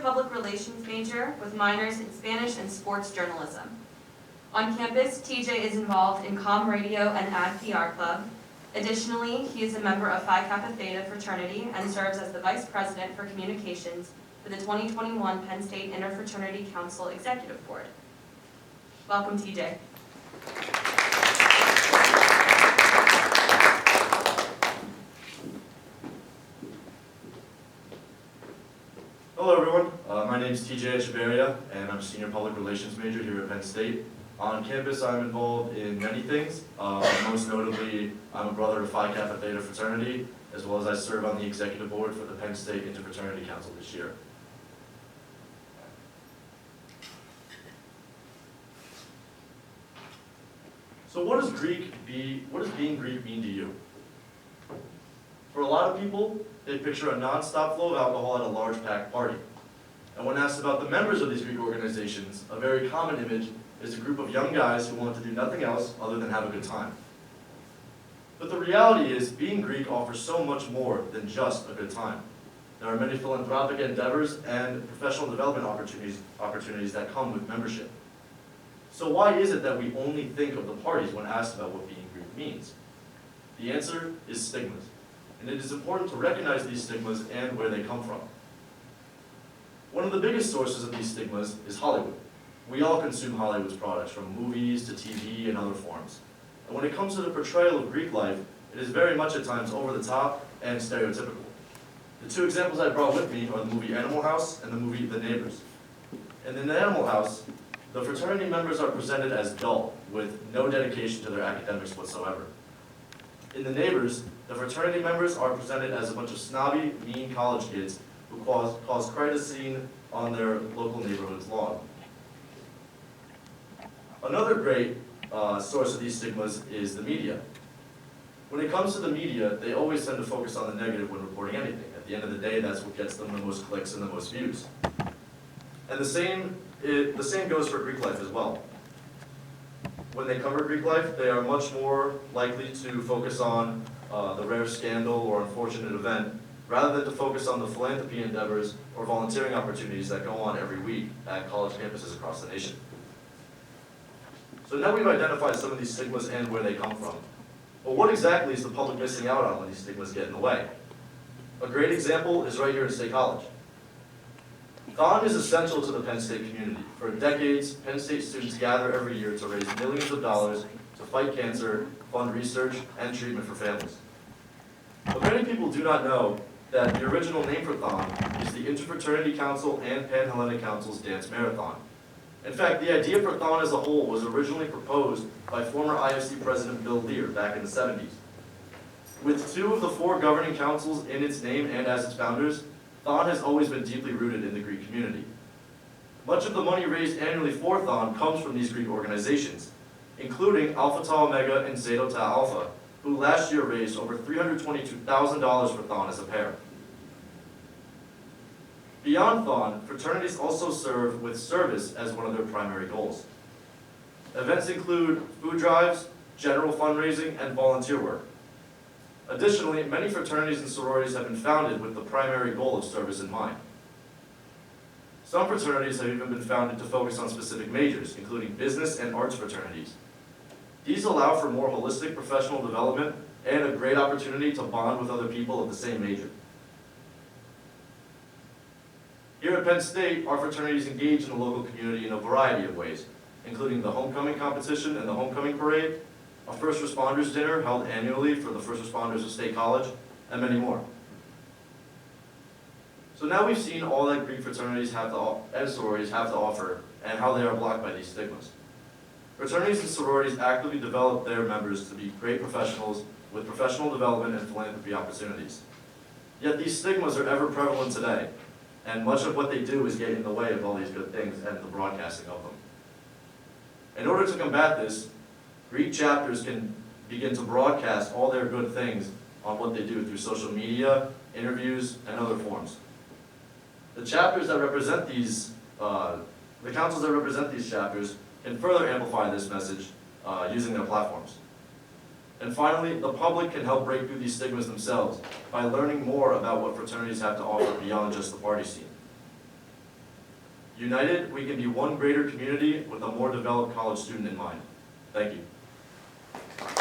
public relations major with minors in Spanish and sports journalism. On campus, TJ is involved in Comm Radio and Ad PR Club. Additionally, he is a member of Phi Kappa Theta fraternity and serves as the Vice President for Communications for the 2021 Penn State Interfraternity Council Executive Board. Welcome, TJ. Hello everyone, my name is TJ Echeverria and I'm a senior public relations major here at Penn State. On campus I'm involved in many things, most notably I'm a brother of Phi Kappa Theta fraternity, as well as I serve on the executive board for the Penn State Interfraternity Council this year. So what does being Greek mean to you? For a lot of people, they picture a non-stop flow of alcohol at a large packed party. And when asked about the members of these Greek organizations, a very common image is a group of young guys who want to do nothing else other than have a good time. But the reality is, being Greek offers so much more than just a good time. There are many philanthropic endeavors and professional development opportunities that come with membership. So why is it that we only think of the parties when asked about what being Greek means? The answer is stigmas. And it is important to recognize these stigmas and where they come from. One of the biggest sources of these stigmas is Hollywood. We all consume Hollywood's products, from movies to TV and other forms. And when it comes to the portrayal of Greek life, it is very much at times over the top and stereotypical. The two examples I brought with me are the movie Animal House and the movie The Neighbors. And in the Animal House, the fraternity members are presented as dull, with no dedication to their academics whatsoever. In The Neighbors, the fraternity members are presented as a bunch of snobby, mean college kids who cause quite a scene on their local neighborhood's lawn. Another great source of these stigmas is the media. When it comes to the media, they always tend to focus on the negative when reporting anything. At the end of the day, that's what gets them the most clicks and the most views. And the same goes for Greek life as well. When they cover Greek life, they are much more likely to focus on the rare scandal or unfortunate event, rather than to focus on the philanthropy endeavors or volunteering opportunities that go on every week at college campuses across the nation. So now we've identified some of these stigmas and where they come from. But what exactly is the public missing out on when these stigmas get in the way? A great example is right here at State College. Thon is essential to the Penn State community. For decades, Penn State students gather every year to raise millions of dollars to fight cancer, fund research, and treatment for families. But many people do not know that the original name for Thon is the Interfraternity Council and Pan-Hellenic Council's Dance Marathon. In fact, the idea for Thon as a whole was originally proposed by former IFC President Bill Lear back in the 70s. With 2 of the 4 governing councils in its name and as its founders, Thon has always been deeply rooted in the Greek community. Much of the money raised annually for Thon comes from these Greek organizations, including Alpha Tau Omega and Zeta Tau Alpha, who last year raised over $322,000 for Thon as a pair. Beyond Thon, fraternities also serve with service as one of their primary goals. Events include food drives, general fundraising, and volunteer work. Additionally, many fraternities and sororities have been founded with the primary goal of service in mind. Some fraternities have even been founded to focus on specific majors, including business and arts fraternities. These allow for more holistic professional development and a great opportunity to bond with other people of the same major. Here at Penn State, our fraternities engage in the local community in a variety of ways, including the homecoming competition and the homecoming parade, a first responders dinner held annually for the first responders of State College, and many more. So now we've seen all that Greek fraternities and sororities have to offer and how they are blocked by these stigmas. Fraternities and sororities actively develop their members to be great professionals with professional development and philanthropy opportunities. Yet these stigmas are ever prevalent today, and much of what they do is get in the way of all these good things and the broadcasting of them. In order to combat this, Greek chapters can begin to broadcast all their good things on what they do through social media, interviews, and other forms. The chapters that represent these, the councils that represent these chapters can further amplify this message using their platforms. And finally, the public can help break through these stigmas themselves by learning more about what fraternities have to offer beyond just the party scene. United, we can be one greater community with a more developed college student in mind. Thank you.